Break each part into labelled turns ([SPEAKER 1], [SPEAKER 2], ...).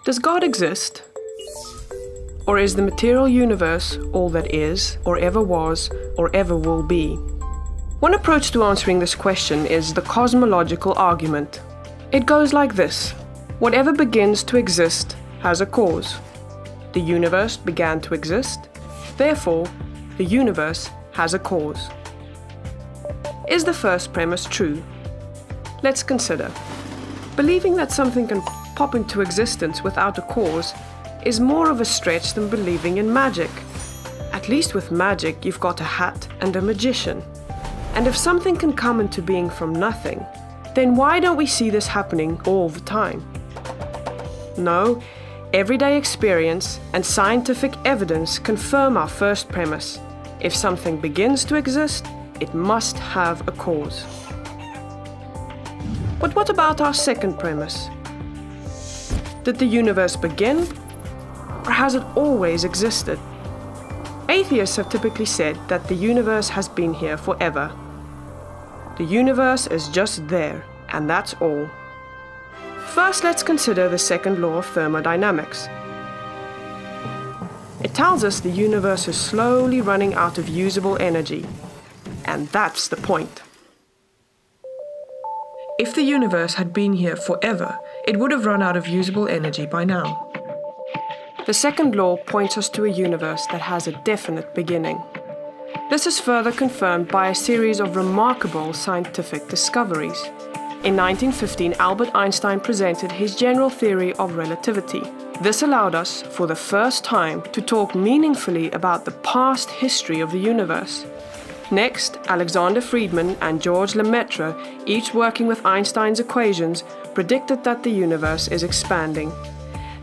[SPEAKER 1] Does God exist? Or is the material universe all that is, or ever was, or ever will be? One approach to answering this question is the cosmological argument. It goes like this: whatever begins to exist has a cause. The universe began to exist, therefore, the universe has a cause. Is the first premise true? Let's consider. Believing that something can pop into existence without a cause is more of a stretch than believing in magic. At least with magic, you've got a hat and a magician. And if something can come into being from nothing, then why don't we see this happening all the time? No, everyday experience and scientific evidence confirm our first premise. If something begins to exist, it must have a cause. But what about our second premise? Did the universe begin, or has it always existed? Atheists have typically said that the universe has been here forever. The universe is just there, and that's all. First, let's consider the second law of thermodynamics. It tells us the universe is slowly running out of usable energy, and that's the point. If the universe had been here forever, it would have run out of usable energy by now. The second law points us to a universe that has a definite beginning. This is further confirmed by a series of remarkable scientific discoveries. In 1915, Albert Einstein presented his general theory of relativity. This allowed us, for the first time, to talk meaningfully about the past history of the universe. Next, Alexander Friedmann and George Lemaitre, each working with Einstein's equations, predicted that the universe is expanding.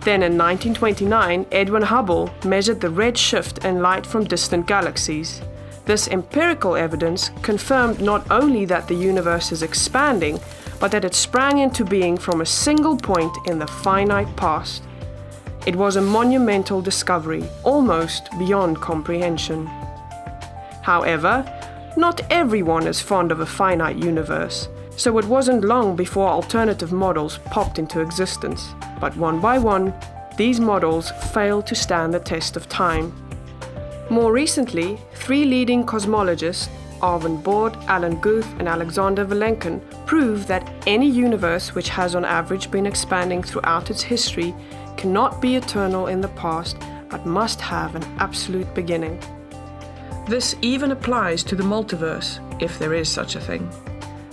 [SPEAKER 1] Then in 1929, Edwin Hubble measured the red shift in light from distant galaxies. This empirical evidence confirmed not only that the universe is expanding, but that it sprang into being from a single point in the finite past. It was a monumental discovery, almost beyond comprehension. However, not everyone is fond of a finite universe, so it wasn't long before alternative models popped into existence. But one by one, these models failed to stand the test of time. More recently, three leading cosmologists, Arvind Borde, Alan Guth, and Alexander Vilenkin, prove that any universe which has on average been expanding throughout its history cannot be eternal in the past, but must have an absolute beginning. This even applies to the multiverse, if there is such a thing.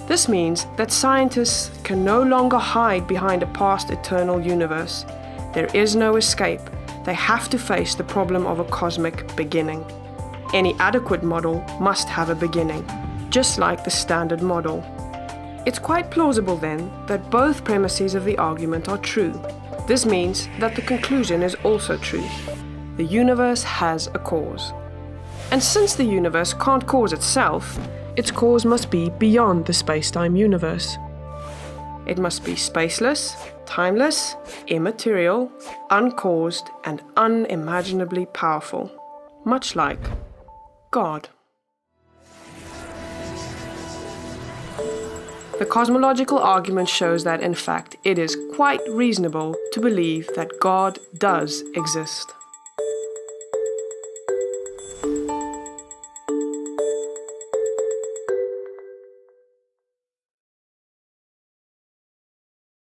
[SPEAKER 1] This means that scientists can no longer hide behind a past eternal universe. There is no escape. They have to face the problem of a cosmic beginning. Any adequate model must have a beginning, just like the standard model. It's quite plausible then that both premises of the argument are true. This means that the conclusion is also true. The universe has a cause. And since the universe can't cause itself, its cause must be beyond the space-time universe. It must be spaceless, timeless, immaterial, uncaused, and unimaginably powerful, much like God. The cosmological argument shows that, in fact, it is quite reasonable to believe that God does exist.